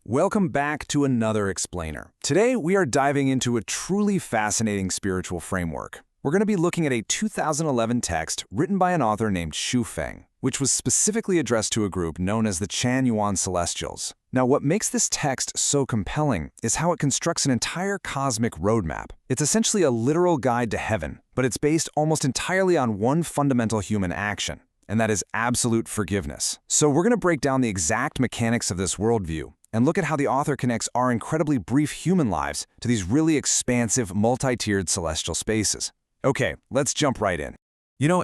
Welcome back to another explainer. Today, we are diving into a truly fascinating spiritual framework. We're going to be looking at a 2011 text written by an author named Xu Feng, which was specifically addressed to a group known as the Chan Yuan Celestials. Now, what makes this text so compelling is how it constructs an entire cosmic roadmap. It's essentially a literal guide to heaven, but it's based almost entirely on one fundamental human action, and that is absolute forgiveness. So we're going to break down the exact mechanics of this worldview and look at how the author connects our incredibly brief human lives to these really expansive, multi-tiered celestial spaces. Okay, let's jump right in.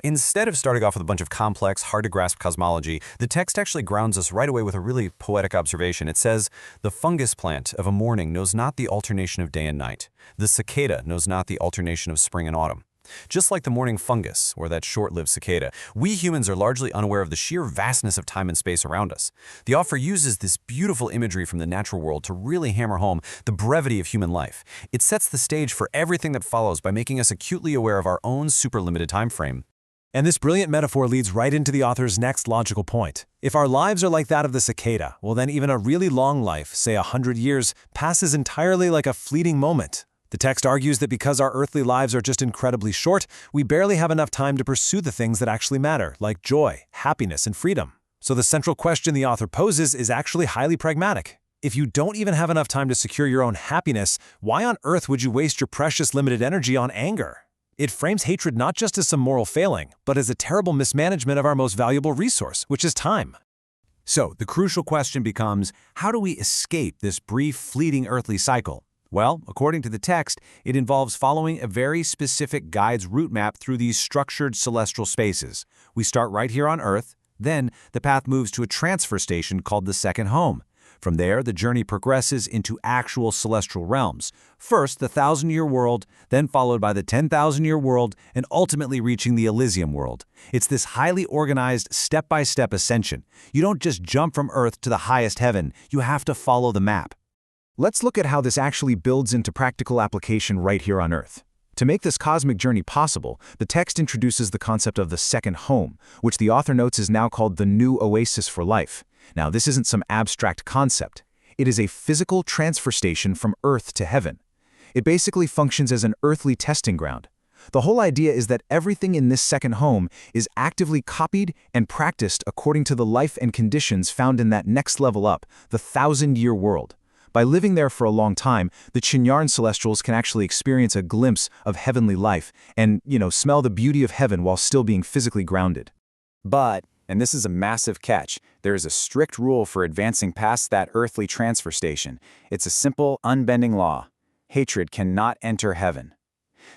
Instead of starting off with a bunch of complex, hard-to-grasp cosmology, the text actually grounds us right away with a really poetic observation. It says, "The fungus plant of a morning knows not the alternation of day and night. The cicada knows not the alternation of spring and autumn." Just like the morning fungus, or that short-lived cicada, we humans are largely unaware of the sheer vastness of time and space around us. The author uses this beautiful imagery from the natural world to really hammer home the brevity of human life. It sets the stage for everything that follows by making us acutely aware of our own super-limited time frame. And this brilliant metaphor leads right into the author's next logical point. If our lives are like that of the cicada, well then even a really long life, say 100 years, passes entirely like a fleeting moment. The text argues that because our earthly lives are just incredibly short, we barely have enough time to pursue the things that actually matter, like joy, happiness, and freedom. So the central question the author poses is actually highly pragmatic. If you don't even have enough time to secure your own happiness, why on earth would you waste your precious limited energy on anger? It frames hatred not just as some moral failing, but as a terrible mismanagement of our most valuable resource, which is time. So the crucial question becomes, how do we escape this brief, fleeting earthly cycle? Well, according to the text, it involves following a very specific guide's route map through these structured celestial spaces. We start right here on Earth, then the path moves to a transfer station called the second home. From there, the journey progresses into actual celestial realms. First, the 1,000-year world, then followed by the 10,000-year world, and ultimately reaching the Elysium world. It's this highly organized, step-by-step ascension. You don't just jump from Earth to the highest heaven, you have to follow the map. Let's look at how this actually builds into practical application right here on Earth. To make this cosmic journey possible, the text introduces the concept of the second home, which the author notes is now called the new oasis for life. Now, this isn't some abstract concept. It is a physical transfer station from Earth to heaven. It basically functions as an earthly testing ground. The whole idea is that everything in this second home is actively copied and practiced according to the life and conditions found in that next level up, the 1,000-year world. By living there for a long time, the Chinyan Celestials can actually experience a glimpse of heavenly life and, smell the beauty of heaven while still being physically grounded. But, and this is a massive catch, there is a strict rule for advancing past that earthly transfer station. It's a simple, unbending law. Hatred cannot enter heaven.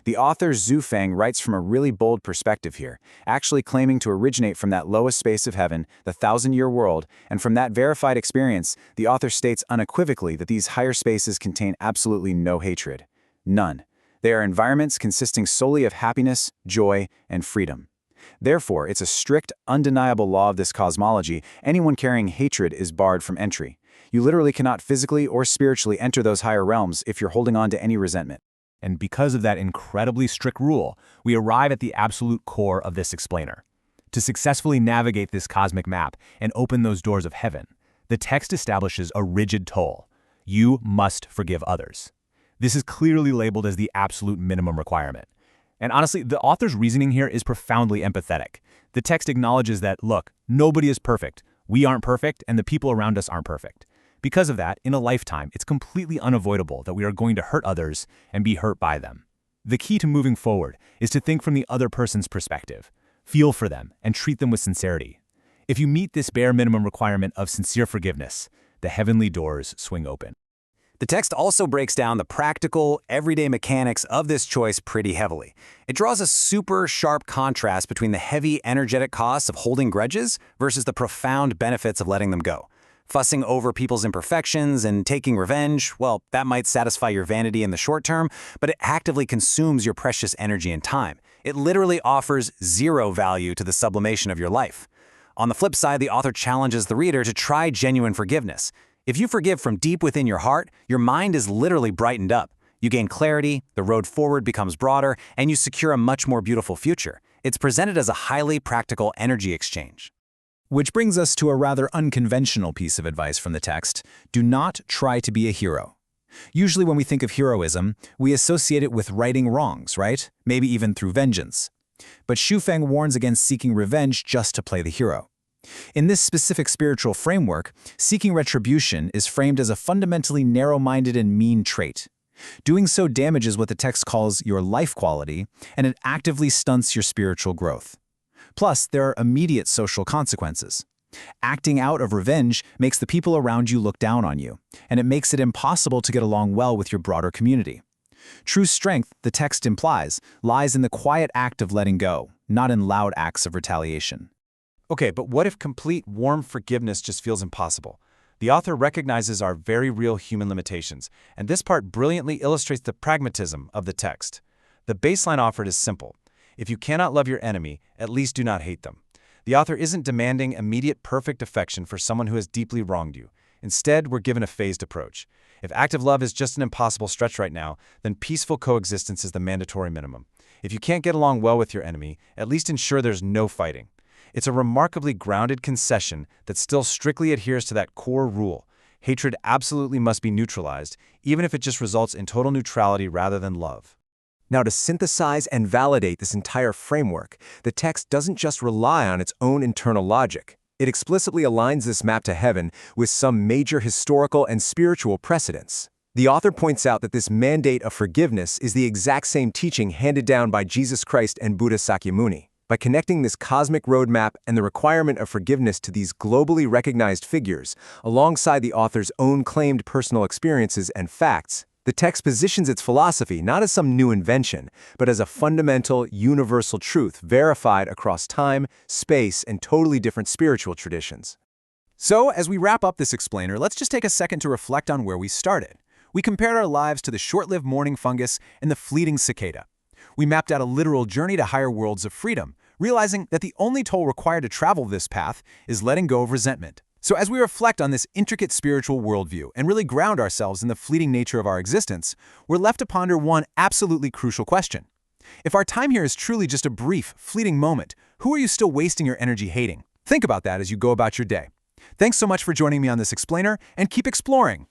The author Xu Feng writes from a really bold perspective here, actually claiming to originate from that lowest space of heaven, the 1,000-year world, and from that verified experience, the author states unequivocally that these higher spaces contain absolutely no hatred. None. They are environments consisting solely of happiness, joy, and freedom. Therefore, it's a strict, undeniable law of this cosmology. Anyone carrying hatred is barred from entry. You literally cannot physically or spiritually enter those higher realms if you're holding on to any resentment. And because of that incredibly strict rule, we arrive at the absolute core of this explainer. To successfully navigate this cosmic map and open those doors of heaven, the text establishes a rigid toll. You must forgive others. This is clearly labeled as the absolute minimum requirement. And honestly, the author's reasoning here is profoundly empathetic. The text acknowledges that, look, nobody is perfect. We aren't perfect, and the people around us aren't perfect. Because of that, in a lifetime, it's completely unavoidable that we are going to hurt others and be hurt by them. The key to moving forward is to think from the other person's perspective, feel for them, and treat them with sincerity. If you meet this bare minimum requirement of sincere forgiveness, the heavenly doors swing open. The text also breaks down the practical, everyday mechanics of this choice pretty heavily. It draws a super sharp contrast between the heavy, energetic costs of holding grudges versus the profound benefits of letting them go. Fussing over people's imperfections and taking revenge, well, that might satisfy your vanity in the short term, but it actively consumes your precious energy and time. It literally offers zero value to the sublimation of your life. On the flip side, the author challenges the reader to try genuine forgiveness. If you forgive from deep within your heart, your mind is literally brightened up. You gain clarity, the road forward becomes broader, and you secure a much more beautiful future. It's presented as a highly practical energy exchange. Which brings us to a rather unconventional piece of advice from the text: do not try to be a hero. Usually when we think of heroism, we associate it with righting wrongs, right? Maybe even through vengeance. But Xu warns against seeking revenge just to play the hero. In this specific spiritual framework, seeking retribution is framed as a fundamentally narrow-minded and mean trait. Doing so damages what the text calls your life quality, and it actively stunts your spiritual growth. Plus, there are immediate social consequences. Acting out of revenge makes the people around you look down on you, and it makes it impossible to get along well with your broader community. True strength, the text implies, lies in the quiet act of letting go, not in loud acts of retaliation. Okay, but what if complete, warm forgiveness just feels impossible? The author recognizes our very real human limitations, and this part brilliantly illustrates the pragmatism of the text. The baseline offered is simple. If you cannot love your enemy, at least do not hate them. The author isn't demanding immediate perfect affection for someone who has deeply wronged you. Instead, we're given a phased approach. If active love is just an impossible stretch right now, then peaceful coexistence is the mandatory minimum. If you can't get along well with your enemy, at least ensure there's no fighting. It's a remarkably grounded concession that still strictly adheres to that core rule. Hatred absolutely must be neutralized, even if it just results in total neutrality rather than love. Now, to synthesize and validate this entire framework, the text doesn't just rely on its own internal logic. It explicitly aligns this map to heaven with some major historical and spiritual precedents. The author points out that this mandate of forgiveness is the exact same teaching handed down by Jesus Christ and Buddha Sakyamuni. By connecting this cosmic roadmap and the requirement of forgiveness to these globally recognized figures, alongside the author's own claimed personal experiences and facts, the text positions its philosophy not as some new invention, but as a fundamental, universal truth verified across time, space, and totally different spiritual traditions. So, as we wrap up this explainer, let's just take a second to reflect on where we started. We compared our lives to the short-lived morning fungus and the fleeting cicada. We mapped out a literal journey to higher worlds of freedom, realizing that the only toll required to travel this path is letting go of resentment. So as we reflect on this intricate spiritual worldview and really ground ourselves in the fleeting nature of our existence, we're left to ponder one absolutely crucial question. If our time here is truly just a brief, fleeting moment, who are you still wasting your energy hating? Think about that as you go about your day. Thanks so much for joining me on this explainer, and keep exploring.